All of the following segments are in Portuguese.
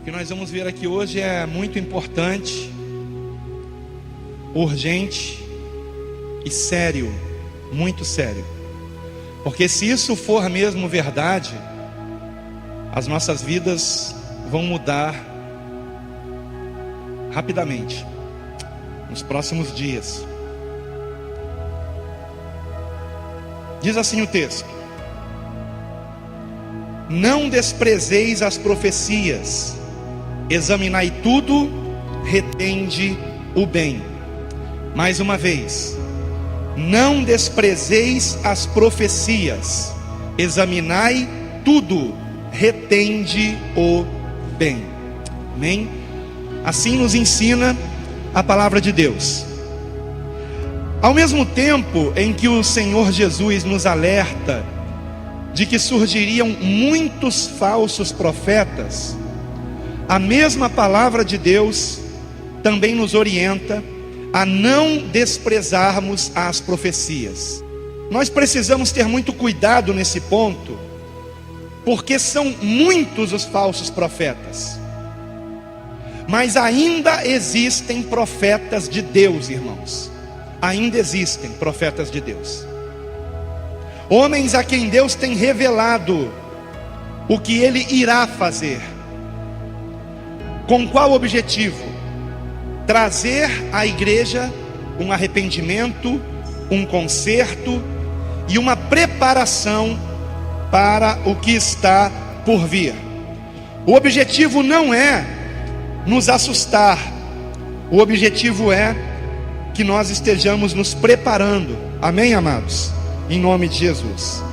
que nós vamos ver aqui hoje é muito importante, urgente e sério, muito sério. Porque se isso for mesmo verdade, as nossas vidas vão mudar rapidamente, nos próximos dias. Diz assim o texto: não desprezeis as profecias, examinai tudo, retende o bem. Mais uma vez, não desprezeis as profecias, examinai tudo, retende o bem. Amém? Assim nos ensina a palavra de Deus. Ao mesmo tempo em que o Senhor Jesus nos alerta de que surgiriam muitos falsos profetas, a mesma palavra de Deus também nos orienta a não desprezarmos as profecias. Nós precisamos ter muito cuidado nesse ponto, porque são muitos os falsos profetas, mas ainda existem profetas de Deus, irmãos. Ainda existem profetas de Deus, homens a quem Deus tem revelado o que Ele irá fazer. Com qual objetivo? Trazer à igreja um arrependimento, um conserto e uma preparação para o que está por vir. O objetivo não é nos assustar, o objetivo é que nós estejamos nos preparando. Amém, amados? Em nome de Jesus.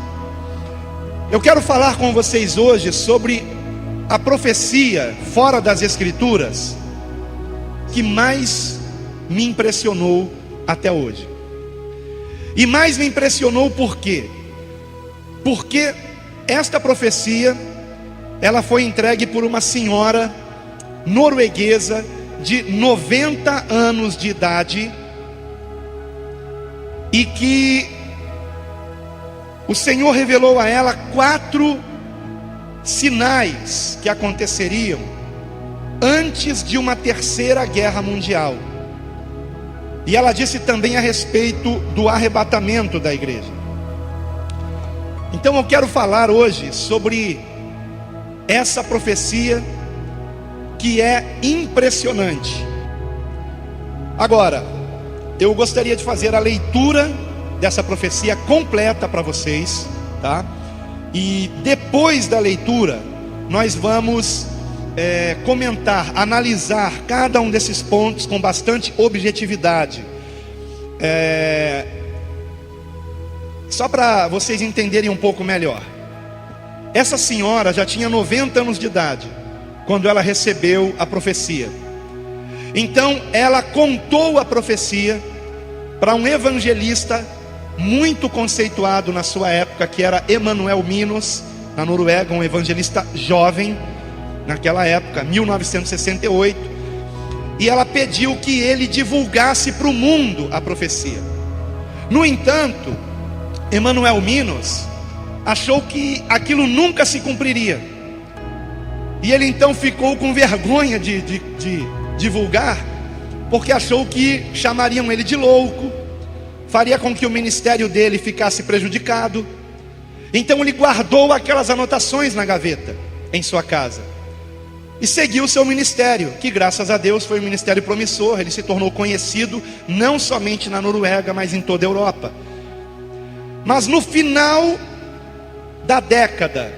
Eu quero falar com vocês hoje sobre a profecia fora das Escrituras que mais me impressionou até hoje. E mais me impressionou por quê? Porque esta profecia, ela foi entregue por uma senhora norueguesa de 90 anos de idade, e que o Senhor revelou a ela 4 sinais que aconteceriam antes de uma terceira guerra mundial. E ela disse também a respeito do arrebatamento da igreja. Então eu quero falar hoje sobre essa profecia que é impressionante. Agora, eu gostaria de fazer a leitura dessa profecia completa para vocês, tá? E depois da leitura, nós vamos comentar, analisar cada um desses pontos com bastante objetividade. Só para vocês entenderem um pouco melhor. Essa senhora já tinha 90 anos de idade quando ela recebeu a profecia. Então ela contou a profecia para um evangelista muito conceituado na sua época, que era Emanuel Minos, na Noruega, um evangelista jovem naquela época, 1968. E ela pediu que ele divulgasse para o mundo a profecia. No entanto, Emanuel Minos achou que aquilo nunca se cumpriria, e ele então ficou com vergonha de divulgar, porque achou que chamariam ele de louco, faria com que o ministério dele ficasse prejudicado. Então ele guardou aquelas anotações na gaveta em sua casa e seguiu o seu ministério, que graças a Deus foi um ministério promissor. Ele se tornou conhecido não somente na Noruega, mas em toda a Europa. Mas no final da década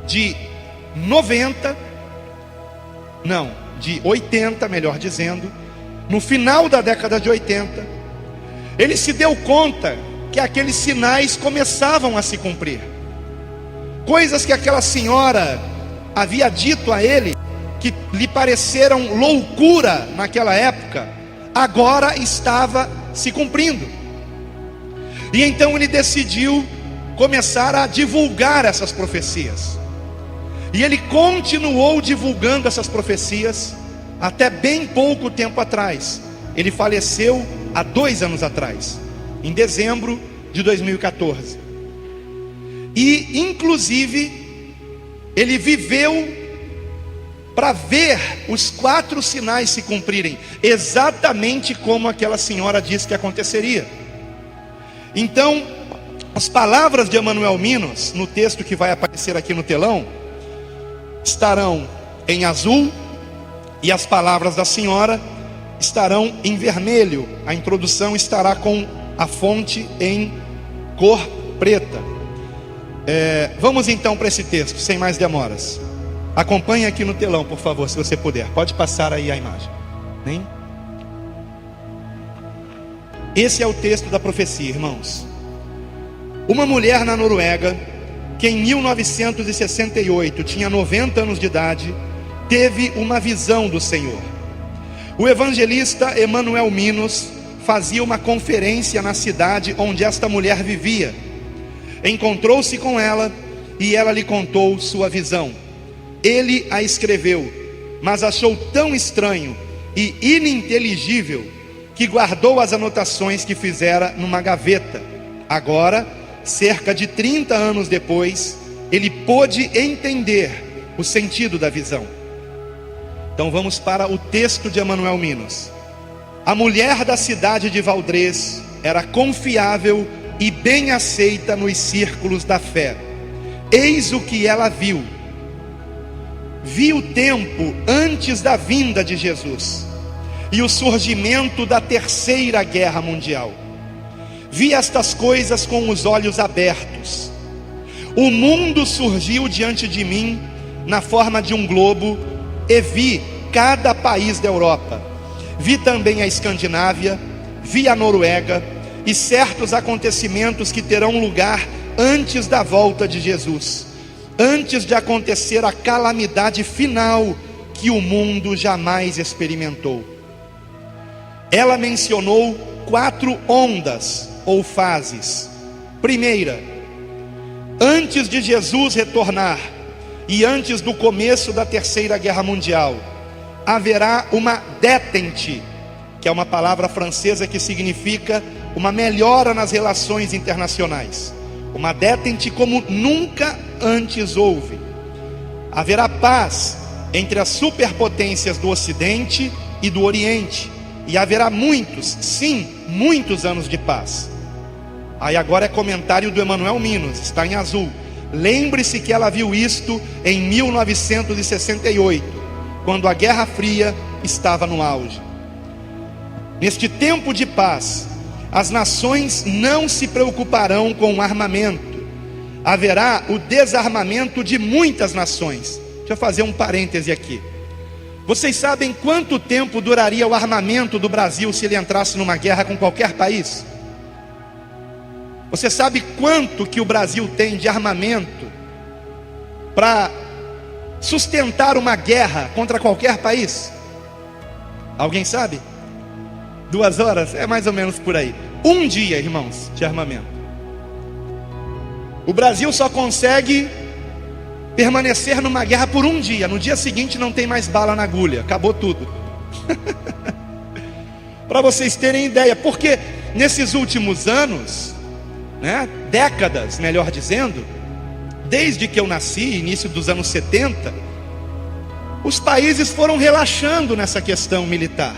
de 80, melhor dizendo, no final da década de 80, ele se deu conta que aqueles sinais começavam a se cumprir. Coisas que aquela senhora havia dito a ele, que lhe pareceram loucura naquela época, agora estava se cumprindo. E então ele decidiu começar a divulgar essas profecias. E ele continuou divulgando essas profecias até bem pouco tempo atrás. Ele faleceu há 2 anos atrás, em dezembro de 2014. E inclusive ele viveu para ver os 4 sinais se cumprirem, exatamente como aquela senhora disse que aconteceria. Então, as palavras de Emanuel Minos, no texto que vai aparecer aqui no telão, estarão em azul, e as palavras da senhora estarão em vermelho. A introdução estará com a fonte em cor preta. Vamos então para esse texto, sem mais demoras. Acompanhe aqui no telão, por favor, se você puder. Pode passar aí a imagem. Esse é o texto da profecia, irmãos. Uma mulher na Noruega, que em 1968 tinha 90 anos de idade, teve uma visão do Senhor. O evangelista Emanuel Minos fazia uma conferência na cidade onde esta mulher vivia. Encontrou-se com ela e ela lhe contou sua visão. Ele a escreveu, mas achou tão estranho e ininteligível que guardou as anotações que fizera numa gaveta. Agora, cerca de 30 anos depois, ele pôde entender o sentido da visão. Então vamos para o texto de Emanuel Minos. A mulher da cidade de Valdrez era confiável e bem aceita nos círculos da fé. Eis o que ela viu. Viu o tempo antes da vinda de Jesus e o surgimento da Terceira Guerra Mundial. Vi estas coisas com os olhos abertos. O mundo surgiu diante de mim na forma de um globo, e vi cada país da Europa. Vi também a Escandinávia, vi a Noruega e certos acontecimentos que terão lugar antes da volta de Jesus, antes de acontecer a calamidade final que o mundo jamais experimentou. Ela mencionou 4 ondas ou fases. Primeira, antes de Jesus retornar e antes do começo da Terceira Guerra Mundial, haverá uma détente, que é uma palavra francesa que significa uma melhora nas relações internacionais. Uma détente como nunca antes houve. Haverá paz entre as superpotências do Ocidente e do Oriente, e haverá muitos, sim, muitos anos de paz. Aí agora é comentário do Emanuel Minos, está em azul. Lembre-se que ela viu isto em 1968, quando a Guerra Fria estava no auge. Neste tempo de paz, as nações não se preocuparão com o armamento. Haverá o desarmamento de muitas nações. Deixa eu fazer um parêntese aqui. Vocês sabem quanto tempo duraria o armamento do Brasil se ele entrasse numa guerra com qualquer país? Você sabe quanto que o Brasil tem de armamento para sustentar uma guerra contra qualquer país? Alguém sabe? 2 horas? É mais ou menos por aí. 1 dia, irmãos, de armamento. O Brasil só consegue permanecer numa guerra por 1 dia. No dia seguinte não tem mais bala na agulha. Acabou tudo. Para vocês terem ideia. Porque nesses últimos anos, décadas, melhor dizendo, desde que eu nasci, início dos anos 70, os países foram relaxando nessa questão militar,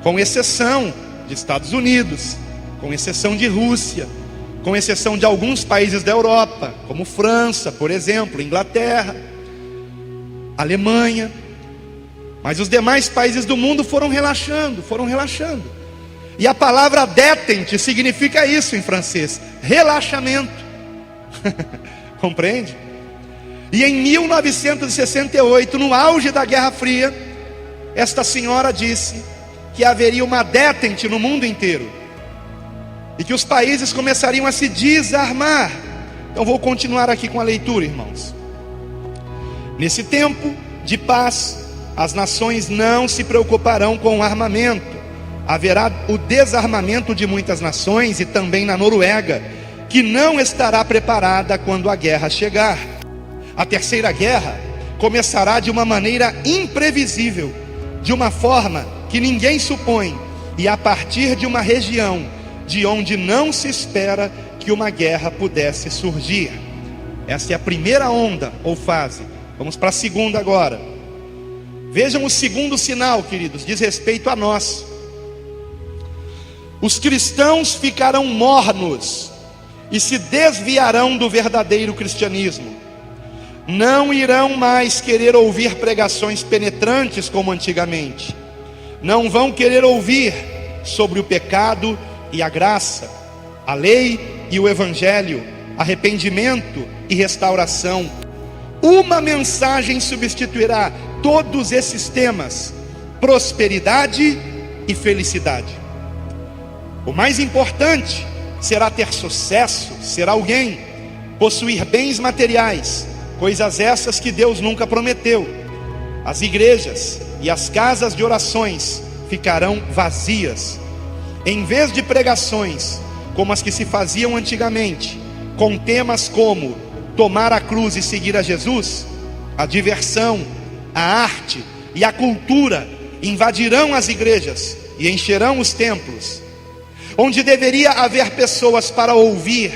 com exceção de Estados Unidos, com exceção de Rússia, com exceção de alguns países da Europa, como França, por exemplo, Inglaterra, Alemanha. Mas os demais países do mundo foram relaxando. E a palavra détente significa isso em francês: relaxamento. Compreende? E em 1968, no auge da Guerra Fria, esta senhora disse que haveria uma détente no mundo inteiro e que os países começariam a se desarmar. Então vou continuar aqui com a leitura, irmãos. Nesse tempo de paz, as nações não se preocuparão com o armamento. Haverá o desarmamento de muitas nações, e também na Noruega, que não estará preparada quando a guerra chegar. A Terceira Guerra começará de uma maneira imprevisível, de uma forma que ninguém supõe, e a partir de uma região de onde não se espera que uma guerra pudesse surgir. Essa é a primeira onda ou fase. Vamos para a segunda agora. Vejam o segundo sinal, queridos, diz respeito a nós. Os cristãos ficarão mornos e se desviarão do verdadeiro cristianismo. Não irão mais querer ouvir pregações penetrantes como antigamente. Não vão querer ouvir sobre o pecado e a graça, a lei e o evangelho, arrependimento e restauração. Uma mensagem substituirá todos esses temas: prosperidade e felicidade. O mais importante será ter sucesso, ser alguém, possuir bens materiais, coisas essas que Deus nunca prometeu. As igrejas e as casas de orações ficarão vazias. Em vez de pregações como as que se faziam antigamente, com temas como tomar a cruz e seguir a Jesus, a diversão, a arte e a cultura invadirão as igrejas e encherão os templos. Onde deveria haver pessoas para ouvir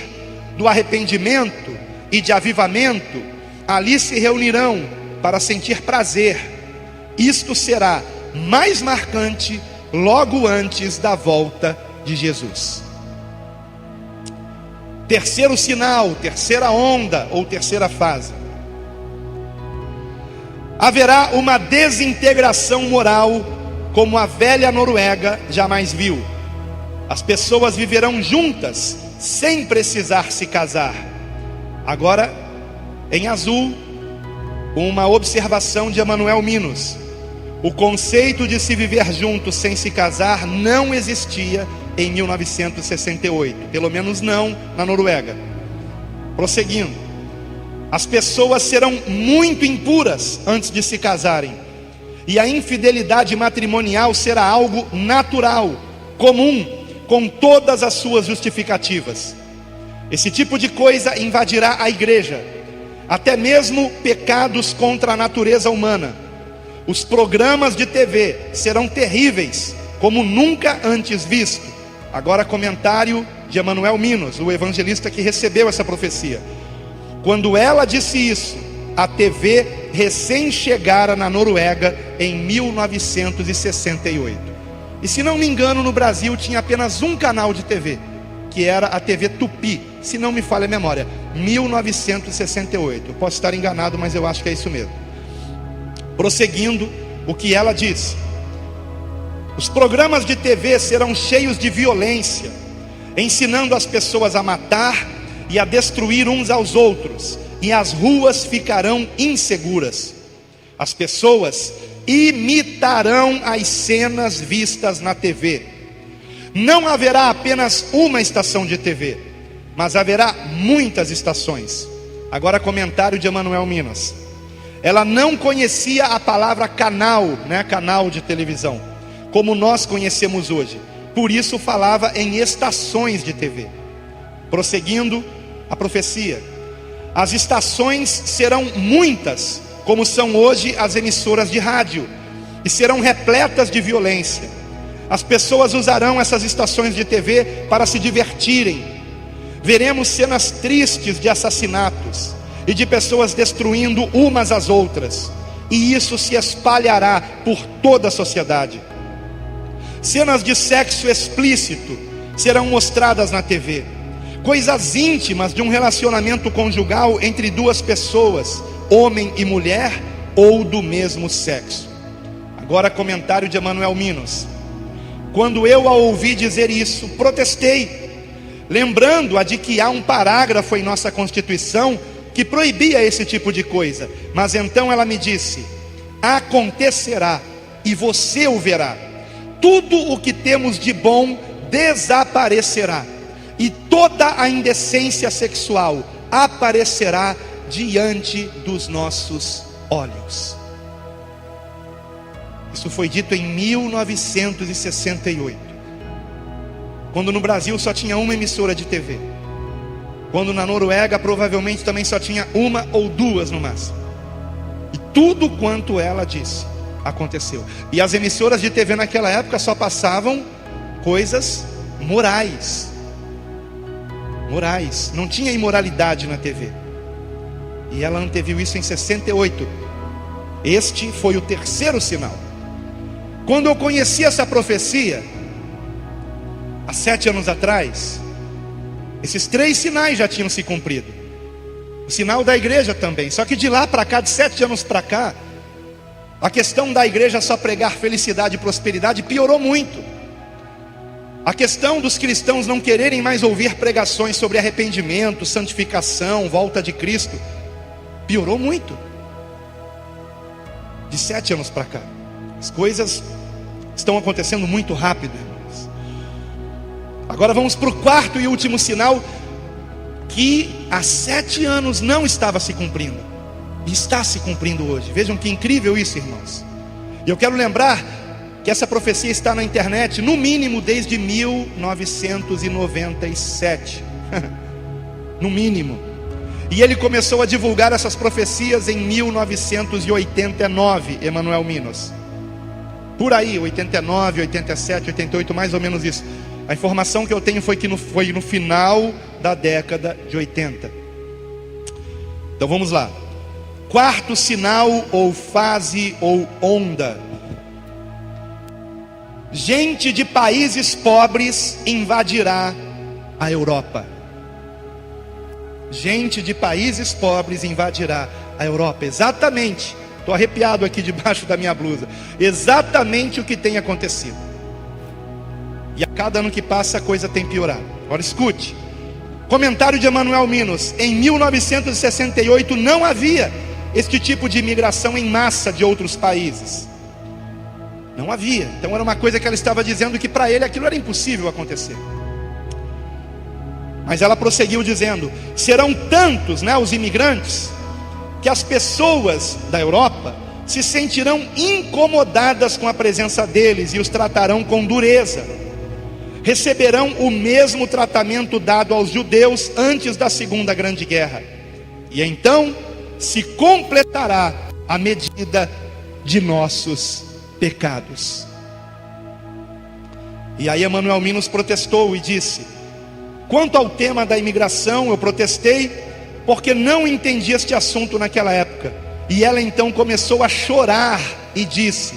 do arrependimento e de avivamento, ali se reunirão para sentir prazer. Isto será mais marcante logo antes da volta de Jesus. Terceiro sinal, terceira onda ou terceira fase: haverá uma desintegração moral como a velha Noruega jamais viu. As pessoas viverão juntas sem precisar se casar. Agora, em azul, uma observação de Emanuel Minos: o conceito de se viver juntos sem se casar não existia em 1968, pelo menos não na Noruega. Prosseguindo: as pessoas serão muito impuras antes de se casarem, e a infidelidade matrimonial será algo natural, comum, com todas as suas justificativas. Esse tipo de coisa invadirá a igreja, até mesmo pecados contra a natureza humana. Os programas de TV serão terríveis, como nunca antes visto. Agora comentário de Emanuel Minos, o evangelista que recebeu essa profecia. Quando ela disse isso, a TV recém chegara na Noruega em 1968. E se não me engano, no Brasil tinha apenas um canal de TV, que era a TV Tupi, se não me falha a memória, 1968. Eu posso estar enganado, mas eu acho que é isso mesmo. Prosseguindo, o que ela disse: os programas de TV serão cheios de violência, ensinando as pessoas a matar e a destruir uns aos outros, e as ruas ficarão inseguras. As pessoas imitarão as cenas vistas na TV. Não haverá apenas uma estação de TV, mas haverá muitas estações. Agora comentário de Emanuel Minas: ela não conhecia a palavra canal, canal de televisão, como nós conhecemos hoje. Por isso falava em estações de TV. Prosseguindo a profecia: as estações serão muitas, como são hoje as emissoras de rádio, e serão repletas de violência. As pessoas usarão essas estações de TV para se divertirem. Veremos cenas tristes de assassinatos e de pessoas destruindo umas às outras, e isso se espalhará por toda a sociedade. Cenas de sexo explícito serão mostradas na TV, coisas íntimas de um relacionamento conjugal entre duas pessoas, homem e mulher, ou do mesmo sexo. Agora comentário de Emanuel Minos: quando eu a ouvi dizer isso, protestei, lembrando-a de que há um parágrafo em nossa Constituição que proibia esse tipo de coisa. Mas então ela me disse: acontecerá, e você o verá. Tudo o que temos de bom desaparecerá, e toda a indecência sexual aparecerá diante dos nossos olhos. Isso foi dito em 1968, quando no Brasil só tinha uma emissora de TV, quando na Noruega provavelmente também só tinha uma ou duas no máximo. E tudo quanto ela disse aconteceu. E as emissoras de TV naquela época só passavam coisas morais. Não tinha imoralidade na TV. E ela anteviu isso em 68. Este foi o terceiro sinal. Quando eu conheci essa profecia, há 7 anos atrás, esses 3 sinais já tinham se cumprido. O sinal da igreja também. Só que de lá para cá, de 7 anos para cá, a questão da igreja só pregar felicidade e prosperidade piorou muito. A questão dos cristãos não quererem mais ouvir pregações sobre arrependimento, santificação, volta de Cristo, piorou muito. De 7 anos para cá, as coisas estão acontecendo muito rápido, irmãos. Agora vamos para o quarto e último sinal, que há 7 anos não estava se cumprindo, e está se cumprindo hoje. Vejam que incrível isso, irmãos. E eu quero lembrar que essa profecia está na internet, no mínimo desde 1997. No mínimo. E ele começou a divulgar essas profecias em 1989, Emanuel Minos. Por aí, 89, 87, 88, mais ou menos isso. A informação que eu tenho foi que foi no final da década de 80. Então vamos lá. Quarto sinal, ou fase, ou onda. Gente de países pobres invadirá a Europa. Gente de países pobres invadirá a Europa. Exatamente, estou arrepiado aqui debaixo da minha blusa. Exatamente o que tem acontecido. E a cada ano que passa a coisa tem piorado. Agora escute. Comentário de Emanuel Minos. Em 1968 não havia este tipo de imigração em massa de outros países. Não havia. Então era uma coisa que ela estava dizendo que para ele aquilo era impossível acontecer. Mas ela prosseguiu dizendo: serão tantos, os imigrantes, que as pessoas da Europa se sentirão incomodadas com a presença deles e os tratarão com dureza. Receberão o mesmo tratamento dado aos judeus antes da Segunda Grande Guerra. E então se completará a medida de nossos pecados. E aí Emanuel Minos protestou e disse: quanto ao tema da imigração, eu protestei porque não entendi este assunto naquela época. E ela então começou a chorar e disse: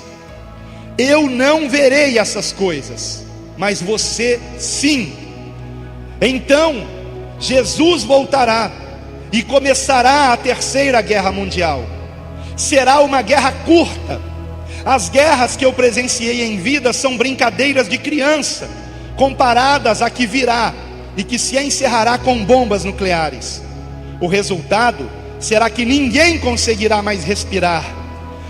eu não verei essas coisas, mas você sim. Então Jesus voltará e começará a terceira guerra mundial. Será uma guerra curta. As guerras que eu presenciei em vida são brincadeiras de criança, comparadas à que virá e que se encerrará com bombas nucleares. O resultado será que ninguém conseguirá mais respirar.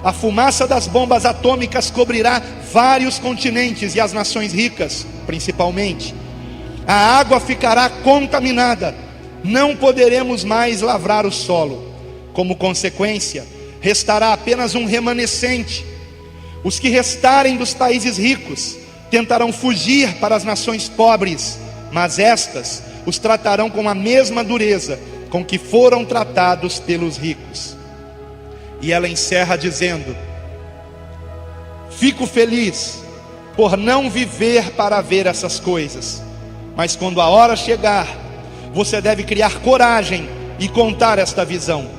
A fumaça das bombas atômicas cobrirá vários continentes e as nações ricas, principalmente. A água ficará contaminada. Não poderemos mais lavrar o solo. Como consequência, restará apenas um remanescente. Os que restarem dos países ricos tentarão fugir para as nações pobres, mas estas os tratarão com a mesma dureza com que foram tratados pelos ricos. E ela encerra dizendo: fico feliz por não viver para ver essas coisas, mas quando a hora chegar, você deve criar coragem e contar esta visão.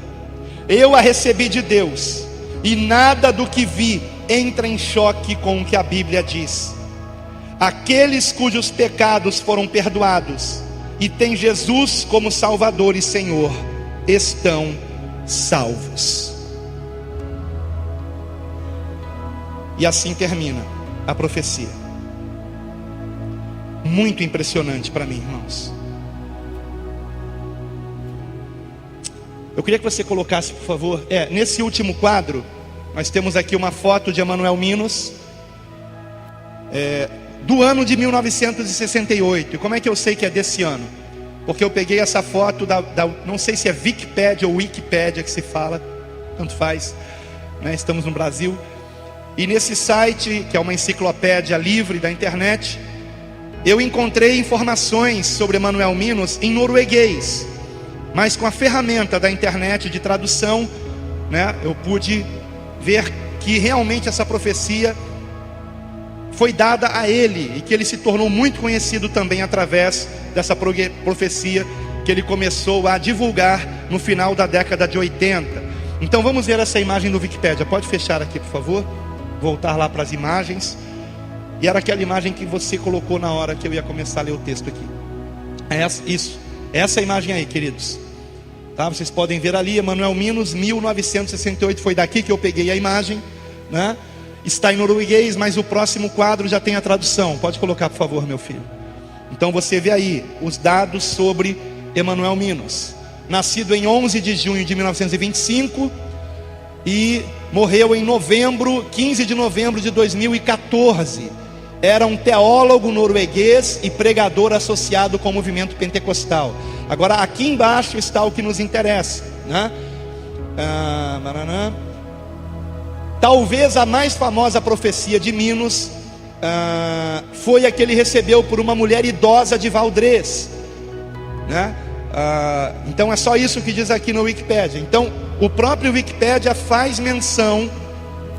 Eu a recebi de Deus, e nada do que vi entra em choque com o que a Bíblia diz. Aqueles cujos pecados foram perdoados e têm Jesus como Salvador e Senhor, estão salvos. E assim termina a profecia. Muito impressionante para mim, irmãos. Eu queria que você colocasse, por favor, nesse último quadro, nós temos aqui uma foto de Emanuel Minos, do ano de 1968. E como é que eu sei que é desse ano? Porque eu peguei essa foto não sei se é Wikipédia ou Wikipédia que se fala, tanto faz, estamos no Brasil. E nesse site, que é uma enciclopédia livre da internet, eu encontrei informações sobre Emanuel Minos em norueguês, mas com a ferramenta da internet de tradução, eu pude ver que realmente essa profecia foi dada a ele, e que ele se tornou muito conhecido também através dessa profecia que ele começou a divulgar no final da década de 80. Então vamos ver essa imagem do Wikipédia. Pode fechar aqui, por favor. Voltar lá para as imagens. E era aquela imagem que você colocou na hora que eu ia começar a ler o texto aqui. Essa imagem aí, queridos. Tá? Vocês podem ver ali, Emanuel Minos, 1968. Foi daqui que eu peguei a imagem, né? Está em norueguês, mas o próximo quadro já tem a tradução. Pode colocar, por favor, meu filho. Então você vê aí os dados sobre Emanuel Minos. Nascido em 11 de junho de 1925 e morreu em 15 de novembro de 2014. Era um teólogo norueguês e pregador associado com o movimento pentecostal. Agora aqui embaixo está o que nos interessa, né? Talvez a mais famosa profecia de Minos foi a que ele recebeu por uma mulher idosa de Valdrez, né? Então é só isso que diz aqui no Wikipédia. Então o próprio Wikipédia faz menção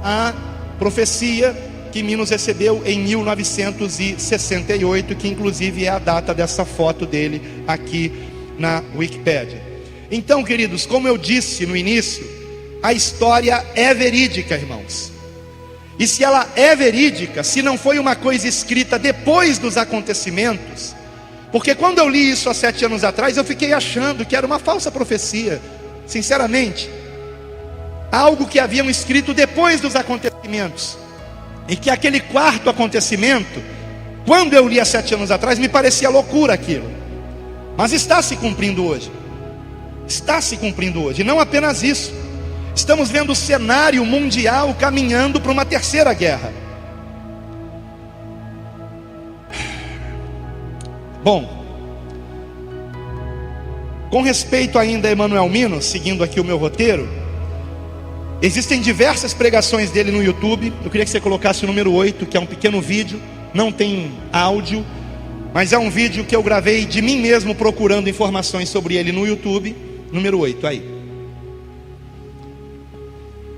à profecia que Minos recebeu em 1968, que inclusive é a data dessa foto dele aqui na Wikipédia. Então, queridos, como eu disse no início, a história é verídica, irmãos. E se ela é verídica, se não foi uma coisa escrita depois dos acontecimentos, porque quando eu li isso há 7 anos atrás, eu fiquei achando que era uma falsa profecia, sinceramente, algo que haviam escrito depois dos acontecimentos, e que aquele quarto acontecimento, quando eu li há 7 anos atrás, me parecia loucura aquilo, mas está se cumprindo hoje. Está se cumprindo hoje. E não apenas isso, estamos vendo o cenário mundial caminhando para uma terceira guerra. Bom, com respeito ainda a Emanuel Minos, seguindo aqui o meu roteiro, existem diversas pregações dele no YouTube. Eu queria que você colocasse o número 8, que é um pequeno vídeo, não tem áudio, mas é um vídeo que eu gravei de mim mesmo procurando informações sobre ele no YouTube. Número 8, aí.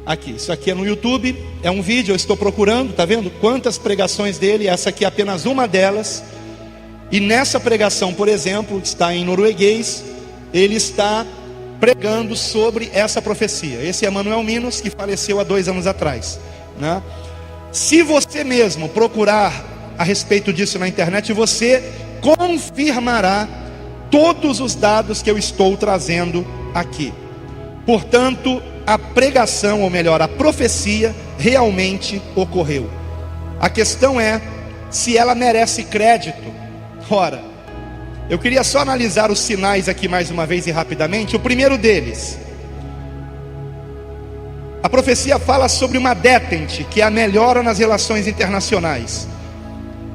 Aqui, isso aqui é no YouTube, é um vídeo, eu estou procurando, tá vendo? Quantas pregações dele, essa aqui é apenas uma delas. E nessa pregação, por exemplo, está em norueguês, ele está pregando sobre essa profecia. Esse é Emanuel Minos, que faleceu há 2 anos atrás, né? Se você mesmo procurar a respeito disso na internet, você confirmará todos os dados que eu estou trazendo aqui. Portanto, a pregação, ou melhor, a profecia realmente ocorreu. A questão é se ela merece crédito. Ora, eu queria só analisar os sinais aqui mais uma vez e rapidamente. O primeiro deles, a profecia fala sobre uma detente, que é a melhora nas relações internacionais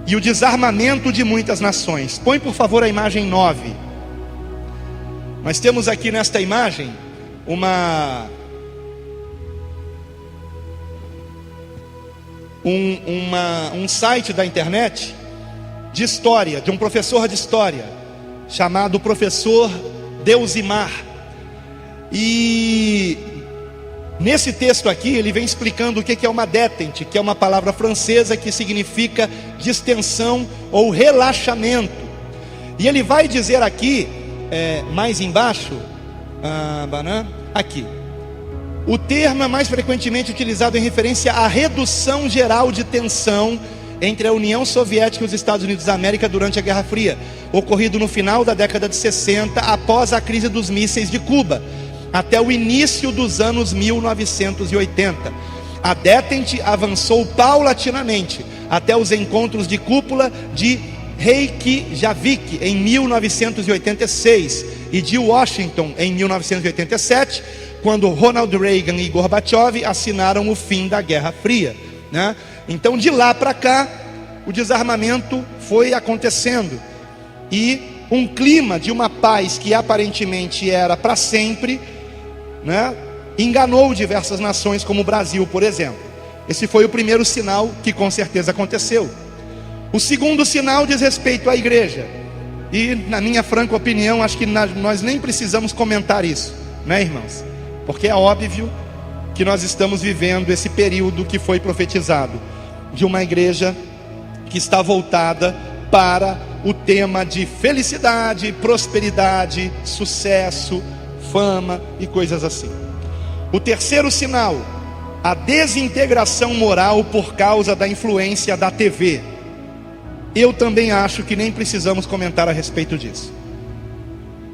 e o desarmamento de muitas nações. Põe por favor a imagem 9. Nós temos aqui nesta imagem um site da internet de história, de um professor de história, chamado professor Deusimar. E nesse texto aqui, ele vem explicando o que é uma detente, que é uma palavra francesa que significa distensão ou relaxamento. E ele vai dizer aqui, mais embaixo, aqui, o termo é mais frequentemente utilizado em referência à redução geral de tensão entre a União Soviética e os Estados Unidos da América durante a Guerra Fria, ocorrido no final da década de 60, após a crise dos mísseis de Cuba, até o início dos anos 1980. A detente avançou paulatinamente até os encontros de cúpula de Reykjavik em 1986 e de Washington em 1987, quando Ronald Reagan e Gorbachev assinaram o fim da Guerra Fria, né? Então de lá para cá, o desarmamento foi acontecendo, e um clima de uma paz que aparentemente era para sempre, né, enganou diversas nações, como o Brasil, por exemplo. Esse foi o primeiro sinal que com certeza aconteceu. O segundo sinal diz respeito à igreja, e na minha franca opinião, acho que nós nem precisamos comentar isso, né, irmãos? Porque é óbvio que nós estamos vivendo esse período que foi profetizado, de uma igreja que está voltada para o tema de felicidade, prosperidade, sucesso, fama e coisas assim. O terceiro sinal, a desintegração moral por causa da influência da TV. Eu também acho que nem precisamos comentar a respeito disso.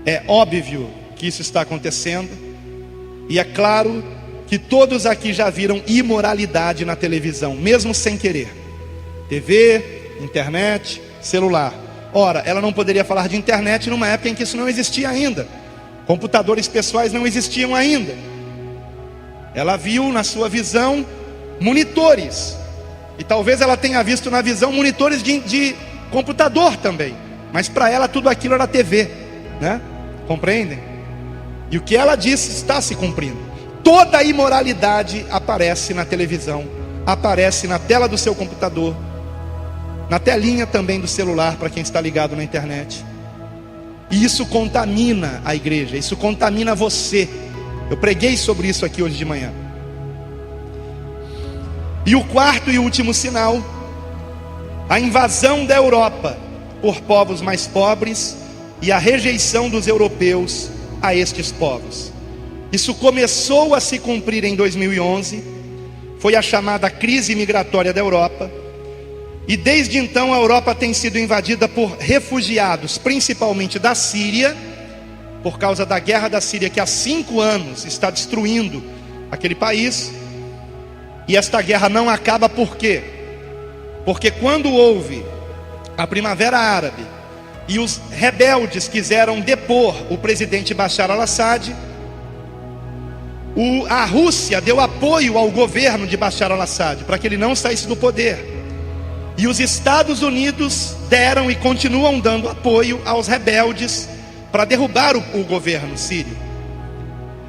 É óbvio que isso está acontecendo, e é claro que todos aqui já viram imoralidade na televisão, mesmo sem querer. TV, internet, celular. Ora, ela não poderia falar de internet numa época em que isso não existia ainda. Computadores pessoais não existiam ainda. Ela viu na sua visão monitores, e talvez ela tenha visto na visão monitores de computador também, mas para ela tudo aquilo era TV, né? Compreendem? E o que ela disse está se cumprindo. Toda a imoralidade aparece na televisão, aparece na tela do seu computador, na telinha também do celular para quem está ligado na internet. E isso contamina a igreja, isso contamina você. Eu preguei sobre isso aqui hoje de manhã. E o quarto e último sinal, a invasão da Europa por povos mais pobres e a rejeição dos europeus a estes povos. Isso começou a se cumprir em 2011, foi a chamada crise migratória da Europa, e desde então a Europa tem sido invadida por refugiados, principalmente da Síria, por causa da guerra da Síria, que há 5 anos está destruindo aquele país. E esta guerra não acaba por quê? Porque quando houve a Primavera Árabe e os rebeldes quiseram depor o presidente Bashar al-Assad, a Rússia deu apoio ao governo de Bashar al-Assad para que ele não saísse do poder. E os Estados Unidos deram e continuam dando apoio aos rebeldes para derrubar o governo sírio.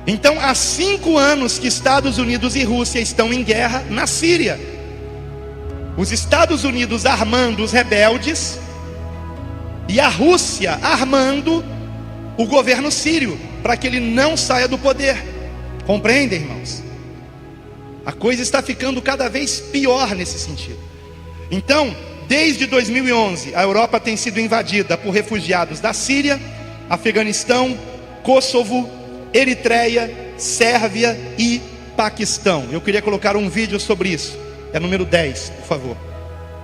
Então há 5 anos que Estados Unidos e Rússia estão em guerra na Síria. Os Estados Unidos armando os rebeldes e a Rússia armando o governo sírio para que ele não saia do poder. Compreendem, irmãos? A coisa está ficando cada vez pior nesse sentido. Então, desde 2011, a Europa tem sido invadida por refugiados da Síria, Afeganistão, Kosovo, Eritreia, Sérvia e Paquistão. Eu queria colocar um vídeo sobre isso. É número 10, por favor.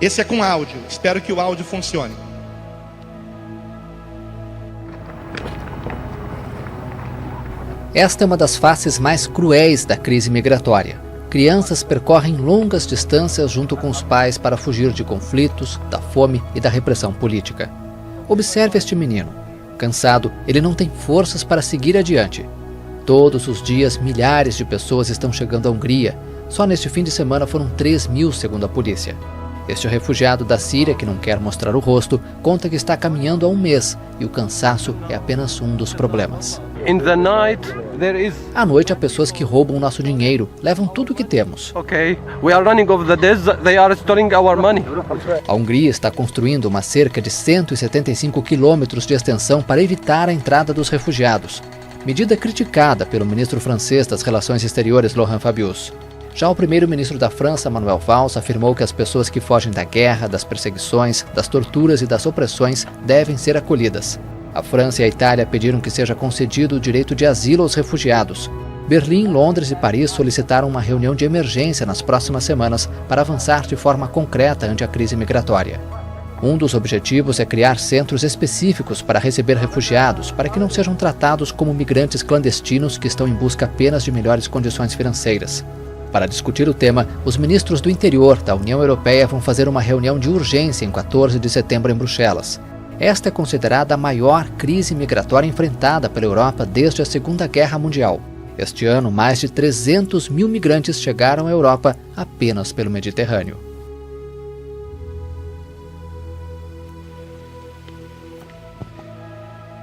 Esse é com áudio. Espero que o áudio funcione. Esta é uma das faces mais cruéis da crise migratória. Crianças percorrem longas distâncias junto com os pais para fugir de conflitos, da fome e da repressão política. Observe este menino. Cansado, ele não tem forças para seguir adiante. Todos os dias, milhares de pessoas estão chegando à Hungria. Só neste fim de semana foram 3.000, segundo a polícia. Este refugiado da Síria, que não quer mostrar o rosto, conta que está caminhando há 1 mês e o cansaço é apenas um dos problemas. À noite há pessoas que roubam nosso dinheiro, levam tudo o que temos. A Hungria está construindo uma cerca de 175 quilômetros de extensão para evitar a entrada dos refugiados. Medida criticada pelo ministro francês das Relações Exteriores, Laurent Fabius. Já o primeiro-ministro da França, Manuel Valls, afirmou que as pessoas que fogem da guerra, das perseguições, das torturas e das opressões devem ser acolhidas. A França e a Itália pediram que seja concedido o direito de asilo aos refugiados. Berlim, Londres e Paris solicitaram uma reunião de emergência nas próximas semanas para avançar de forma concreta ante a crise migratória. Um dos objetivos é criar centros específicos para receber refugiados, para que não sejam tratados como migrantes clandestinos que estão em busca apenas de melhores condições financeiras. Para discutir o tema, os ministros do interior da União Europeia vão fazer uma reunião de urgência em 14 de setembro em Bruxelas. Esta é considerada a maior crise migratória enfrentada pela Europa desde a Segunda Guerra Mundial. Este ano, mais de 300.000 migrantes chegaram à Europa apenas pelo Mediterrâneo.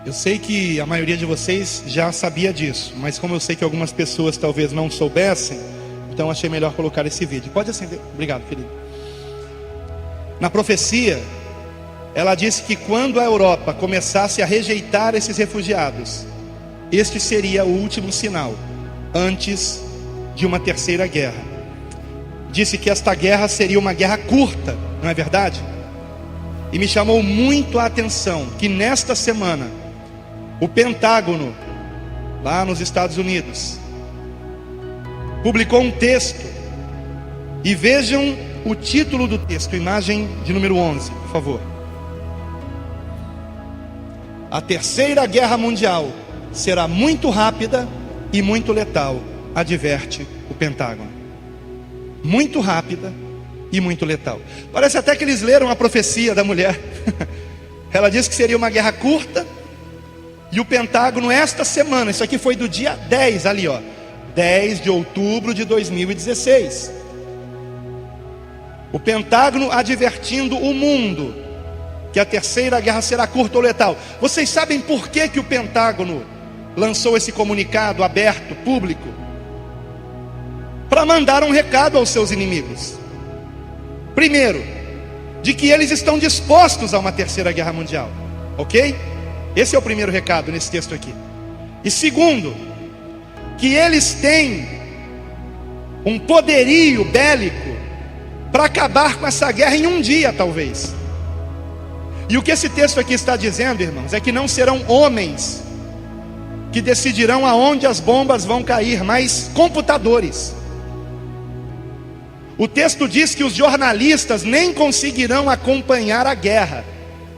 Eu sei que a maioria de vocês já sabia disso, mas como eu sei que algumas pessoas talvez não soubessem, então achei melhor colocar esse vídeo. Pode acender. Obrigado, Felipe. Na profecia, ela disse que quando a Europa começasse a rejeitar esses refugiados, este seria o último sinal antes de uma terceira guerra. Disse que esta guerra seria uma guerra curta, não é verdade? E me chamou muito a atenção que nesta semana o Pentágono, lá nos Estados Unidos, publicou um texto, e vejam o título do texto, imagem de número 11, por favor. A Terceira Guerra Mundial será muito rápida e muito letal, adverte o Pentágono. Muito rápida e muito letal. Parece até que eles leram a profecia da mulher. Ela disse que seria uma guerra curta, e o Pentágono esta semana, isso aqui foi do dia 10 ali, ó, 10 de outubro de 2016. O Pentágono advertindo o mundo que a terceira guerra será curta ou letal. Vocês sabem por que o Pentágono lançou esse comunicado aberto, público? Para mandar um recado aos seus inimigos. Primeiro, de que eles estão dispostos a uma terceira guerra mundial, ok? Esse é o primeiro recado nesse texto aqui. E segundo, que eles têm um poderio bélico para acabar com essa guerra em um dia, talvez. E o que esse texto aqui está dizendo, irmãos, é que não serão homens que decidirão aonde as bombas vão cair, mas computadores. O texto diz que os jornalistas nem conseguirão acompanhar a guerra,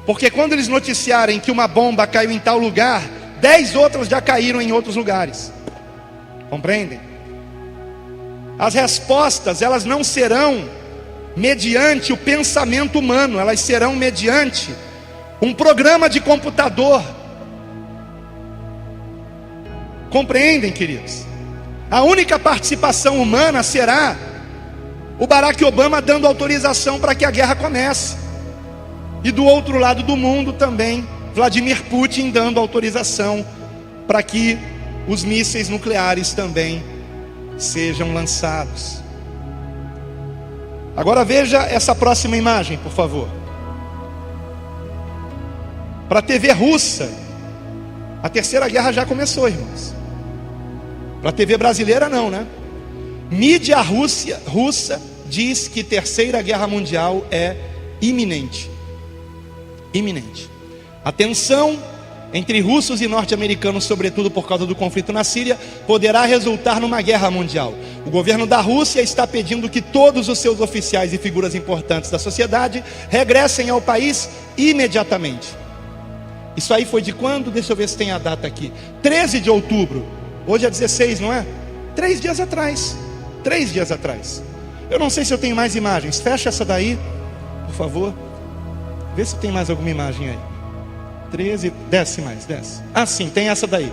porque quando eles noticiarem que uma bomba caiu em tal lugar, 10 outras já caíram em outros lugares. Compreendem? As respostas, elas não serão mediante o pensamento humano, elas serão mediante um programa de computador. Compreendem, queridos? A única participação humana será o Barack Obama dando autorização para que a guerra comece, e do outro lado do mundo também Vladimir Putin dando autorização para que os mísseis nucleares também sejam lançados. Agora veja essa próxima imagem, por favor. Para a TV russa, a terceira guerra já começou, irmãos. Para a TV brasileira não, né? Mídia russa diz que terceira guerra mundial é iminente. Iminente. A tensão entre russos e norte-americanos, sobretudo por causa do conflito na Síria, poderá resultar numa guerra mundial. O governo da Rússia está pedindo que todos os seus oficiais e figuras importantes da sociedade regressem ao país imediatamente. Isso aí foi de quando? Deixa eu ver se tem a data aqui. 13 de outubro. Hoje é 16, não é? 3 dias atrás. 3 dias atrás. Eu não sei se eu tenho mais imagens. Fecha essa daí, por favor. Vê se tem mais alguma imagem aí. 13, desce mais, desce. Ah, sim, tem essa daí.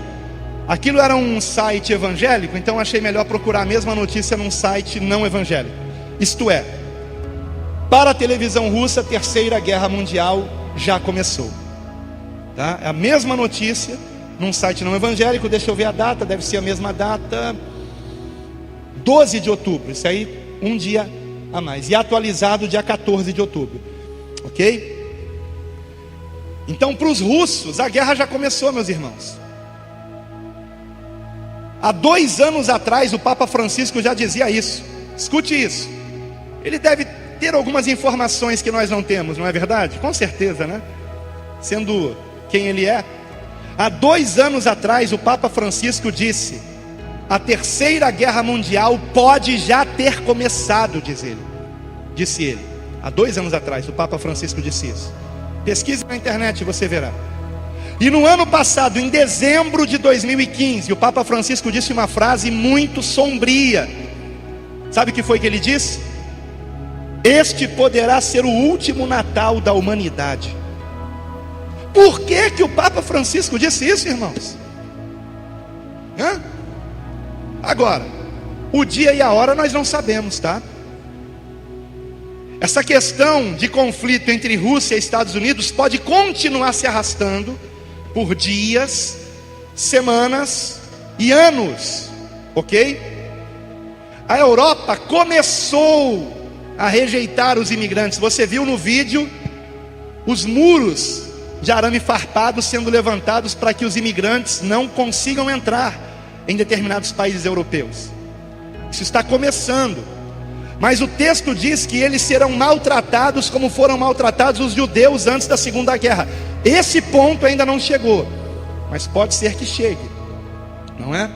Aquilo era um site evangélico, então achei melhor procurar a mesma notícia num site não evangélico. Isto é, para a televisão russa, a terceira guerra mundial já começou. Tá? É a mesma notícia num site não evangélico. Deixa eu ver a data, deve ser a mesma data. 12 de outubro, isso aí, um dia a mais. E atualizado dia 14 de outubro. Ok? Então, para os russos, a guerra já começou, meus irmãos. Há 2 anos atrás, o Papa Francisco já dizia isso. Escute isso. Ele deve ter algumas informações que nós não temos, não é verdade? Com certeza, né? Sendo quem ele é. Há 2 anos atrás, o Papa Francisco disse: a terceira guerra mundial pode já ter começado, disse ele. Há 2 anos atrás, o Papa Francisco disse isso. Pesquise na internet e você verá. E no ano passado, em dezembro de 2015, o Papa Francisco disse uma frase muito sombria. Sabe o que foi que ele disse? Este poderá ser o último Natal da humanidade. Por que o Papa Francisco disse isso, irmãos? Agora, o dia e a hora nós não sabemos, tá? Essa questão de conflito entre Rússia e Estados Unidos pode continuar se arrastando por dias, semanas e anos, ok? A Europa começou a rejeitar os imigrantes. Você viu no vídeo os muros de arame farpado sendo levantados para que os imigrantes não consigam entrar em determinados países europeus. Isso está começando. Mas o texto diz que eles serão maltratados como foram maltratados os judeus antes da Segunda Guerra. Esse ponto ainda não chegou, mas pode ser que chegue, não é?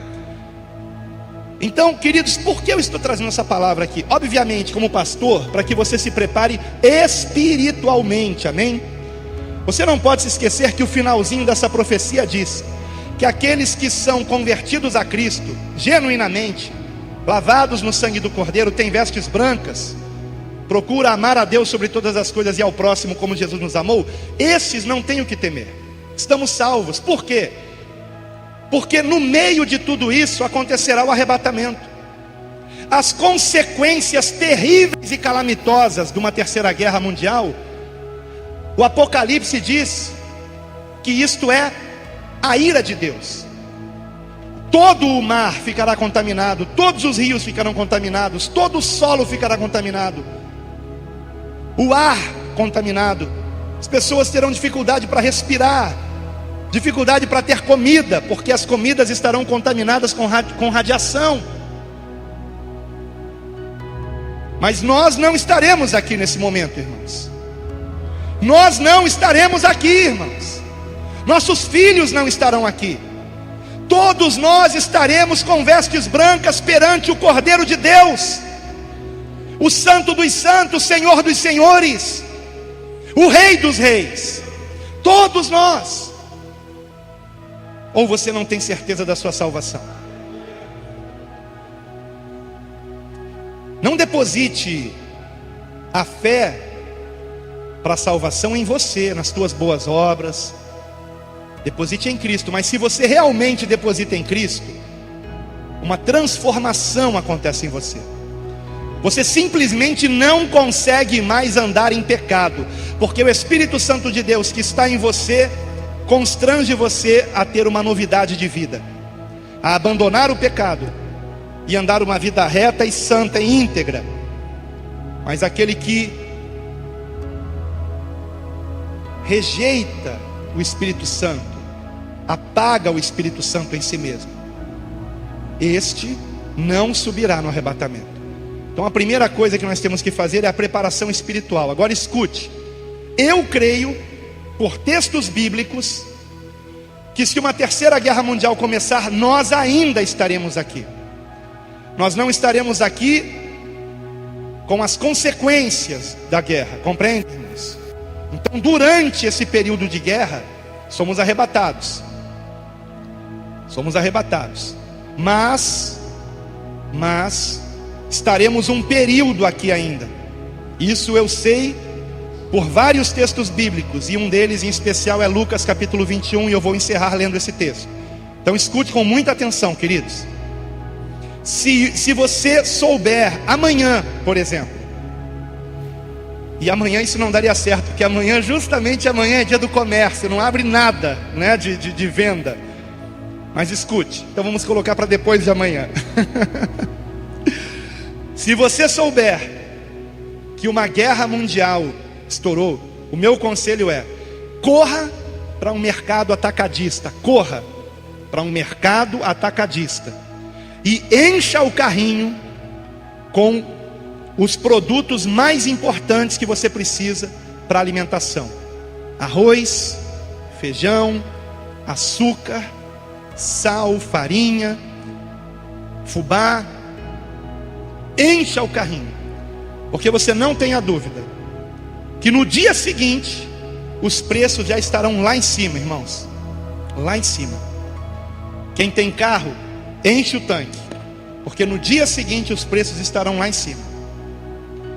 Então, queridos, por que eu estou trazendo essa palavra aqui? Obviamente, como pastor, para que você se prepare espiritualmente, amém? Você não pode se esquecer que o finalzinho dessa profecia diz que aqueles que são convertidos a Cristo, genuinamente, lavados no sangue do Cordeiro, têm vestes brancas, procura amar a Deus sobre todas as coisas e ao próximo como Jesus nos amou. Esses não têm o que temer, estamos salvos. Por quê? Porque no meio de tudo isso acontecerá o arrebatamento. As consequências terríveis e calamitosas de uma terceira guerra mundial, o Apocalipse diz que isto é a ira de Deus. Todo o mar ficará contaminado, todos os rios ficarão contaminados, todo o solo ficará contaminado, o ar contaminado, as pessoas terão dificuldade para respirar, dificuldade para ter comida, porque as comidas estarão contaminadas com radiação. Mas nós não estaremos aqui nesse momento, irmãos. Nós não estaremos aqui, irmãos. Nossos filhos não estarão aqui. Todos nós estaremos com vestes brancas perante o Cordeiro de Deus, o Santo dos Santos, Senhor dos Senhores, o Rei dos Reis. Todos nós. Ou você não tem certeza da sua salvação? Não deposite a fé para a salvação em você, nas tuas boas obras. Deposite em Cristo. Mas se você realmente deposita em Cristo, uma transformação acontece em você. Você simplesmente não consegue mais andar em pecado, porque o Espírito Santo de Deus que está em você constrange você a ter uma novidade de vida, a abandonar o pecado e andar uma vida reta e santa e íntegra. Mas aquele que rejeita o Espírito Santo, apaga o Espírito Santo em si mesmo, este não subirá no arrebatamento. Então a primeira coisa que nós temos que fazer é a preparação espiritual. Agora escute, eu creio, por textos bíblicos, que se uma terceira guerra mundial começar, nós ainda estaremos aqui. Nós não estaremos aqui com as consequências da guerra, compreende, irmãos? Então durante esse período de guerra, somos arrebatados. Somos arrebatados. Mas estaremos um período aqui ainda. Isso eu sei por vários textos bíblicos, e um deles em especial é Lucas capítulo 21, e eu vou encerrar lendo esse texto. Então escute com muita atenção, queridos. Se você souber amanhã, por exemplo, e amanhã isso não daria certo, porque justamente amanhã é dia do comércio, não abre nada, né, de venda. Mas escute, então vamos colocar para depois de amanhã. Se você souber que uma guerra mundial estourou, o meu conselho é: corra para um mercado atacadista, corra para um mercado atacadista e encha o carrinho com os produtos mais importantes que você precisa para alimentação: arroz, feijão, açúcar, sal, farinha, fubá. Encha o carrinho, porque você não tenha dúvida que no dia seguinte os preços já estarão lá em cima, irmãos. Lá em cima. Quem tem carro, enche o tanque, porque no dia seguinte os preços estarão lá em cima.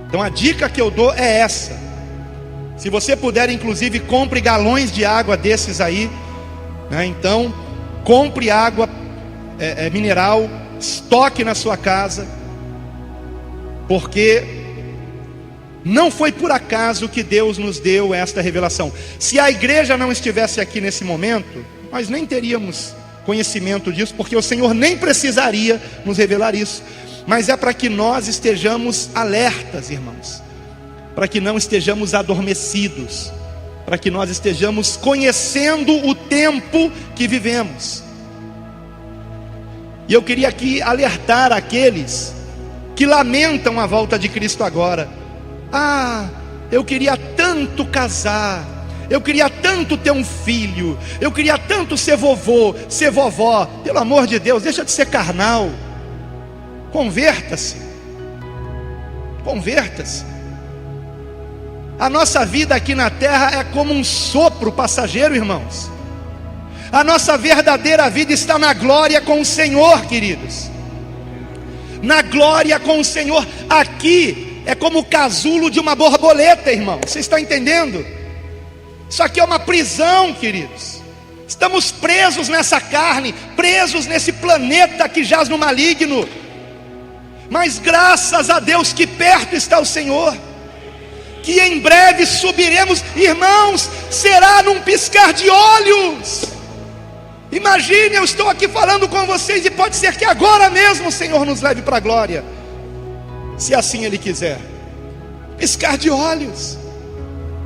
Então a dica que eu dou é essa: se você puder, inclusive, compre galões de água desses aí, né? Então compre água mineral, estoque na sua casa, porque não foi por acaso que Deus nos deu esta revelação. Se a igreja não estivesse aqui nesse momento, nós nem teríamos conhecimento disso, porque o Senhor nem precisaria nos revelar isso. Mas é para que nós estejamos alertas, irmãos, para que não estejamos adormecidos, para que nós estejamos conhecendo o tempo que vivemos. E eu queria aqui alertar aqueles que lamentam a volta de Cristo agora. Ah, eu queria tanto casar, eu queria tanto ter um filho, eu queria tanto ser vovô, ser vovó. Pelo amor de Deus, deixa de ser carnal. Converta-se. Converta-se. A nossa vida aqui na terra é como um sopro passageiro, irmãos. A nossa verdadeira vida está na glória com o Senhor, queridos. Na glória com o Senhor. Aqui é como o casulo de uma borboleta, irmão. Você está entendendo? Isso aqui é uma prisão, queridos. Estamos presos nessa carne, presos nesse planeta que jaz no maligno. Mas graças a Deus que perto está o Senhor, que em breve subiremos, irmãos, será num piscar de olhos. Imagine, eu estou aqui falando com vocês e pode ser que agora mesmo o Senhor nos leve para a glória, se assim Ele quiser. Piscar de olhos.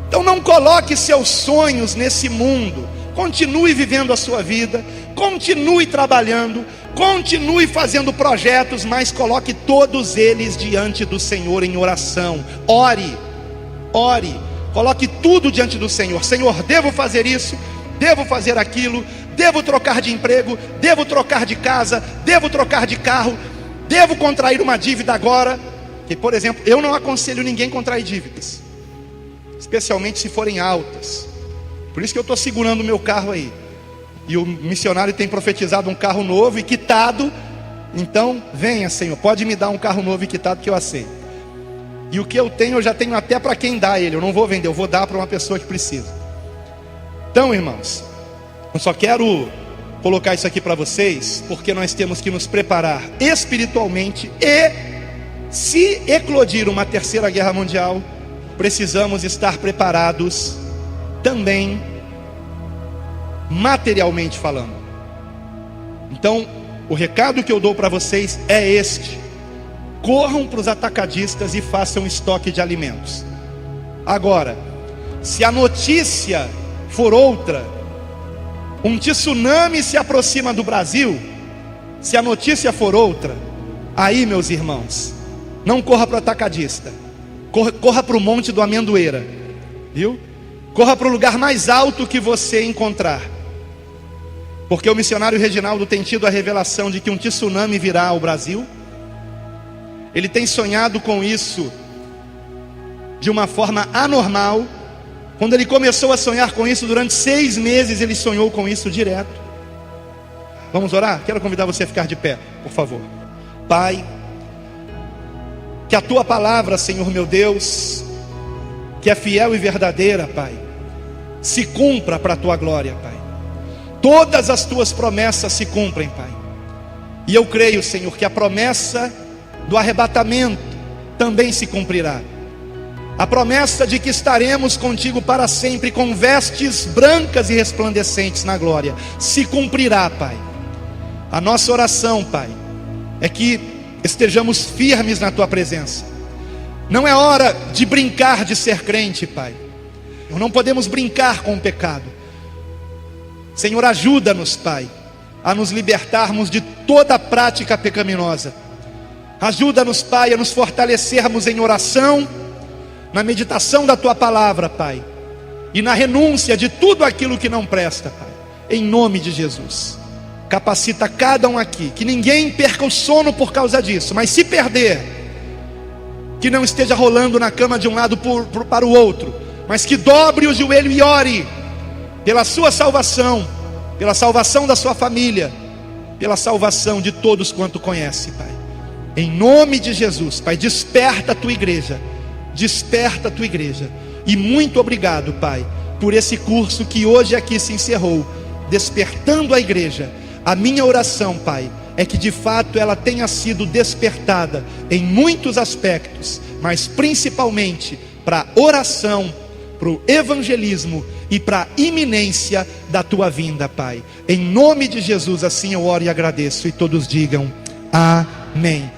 Então não coloque seus sonhos nesse mundo. Continue vivendo a sua vida, continue trabalhando, continue fazendo projetos, mas coloque todos eles diante do Senhor em oração. Ore, ore, coloque tudo diante do Senhor. Senhor, devo fazer isso, devo fazer aquilo, devo trocar de emprego, devo trocar de casa, devo trocar de carro, devo contrair uma dívida agora. Que, por exemplo, eu não aconselho ninguém a contrair dívidas, especialmente se forem altas. Por isso que eu estou segurando o meu carro aí. E o missionário tem profetizado um carro novo e quitado. Então, venha, Senhor, pode me dar um carro novo e quitado que eu aceito. E o que eu tenho, eu já tenho até para quem dá ele. Eu não vou vender, eu vou dar para uma pessoa que precisa. Então, irmãos, eu só quero colocar isso aqui para vocês, porque nós temos que nos preparar espiritualmente. E se eclodir uma terceira guerra mundial, precisamos estar preparados também materialmente falando. Então, o recado que eu dou para vocês é este: corram para os atacadistas e façam estoque de alimentos. Agora, se a notícia for outra, um tsunami se aproxima do Brasil, se a notícia for outra, aí, meus irmãos, não corra para o atacadista, corra para o Monte do Amendoeira, viu? Corra para o lugar mais alto que você encontrar, porque o missionário Reginaldo tem tido a revelação de que um tsunami virá ao Brasil. Ele tem sonhado com isso de uma forma anormal. Quando ele começou a sonhar com isso, durante 6 meses ele sonhou com isso direto. Vamos orar? Quero convidar você a ficar de pé, por favor. Pai, que a Tua palavra, Senhor meu Deus, que é fiel e verdadeira, Pai, se cumpra para a Tua glória, Pai. Todas as Tuas promessas se cumprem, Pai. E eu creio, Senhor, que a promessa do arrebatamento também se cumprirá. A promessa de que estaremos contigo para sempre, com vestes brancas e resplandecentes na glória, se cumprirá, Pai. A nossa oração, Pai, é que estejamos firmes na Tua presença. Não é hora de brincar de ser crente, Pai. Não podemos brincar com o pecado. Senhor, ajuda-nos, Pai, a nos libertarmos de toda prática pecaminosa. Ajuda-nos, Pai, a nos fortalecermos em oração, na meditação da Tua palavra, Pai, e na renúncia de tudo aquilo que não presta, Pai. Em nome de Jesus, capacita cada um aqui, que ninguém perca o sono por causa disso, mas se perder, que não esteja rolando na cama de um lado para o outro, mas que dobre o joelho e ore pela sua salvação, pela salvação da sua família, pela salvação de todos quanto conhece, Pai. Em nome de Jesus, Pai, desperta a Tua igreja, desperta a Tua igreja. E muito obrigado, Pai, por esse curso que hoje aqui se encerrou, despertando a igreja. A minha oração, Pai, é que de fato ela tenha sido despertada em muitos aspectos, mas principalmente para a oração, para o evangelismo e para a iminência da Tua vinda, Pai. Em nome de Jesus, assim eu oro e agradeço, e todos digam amém.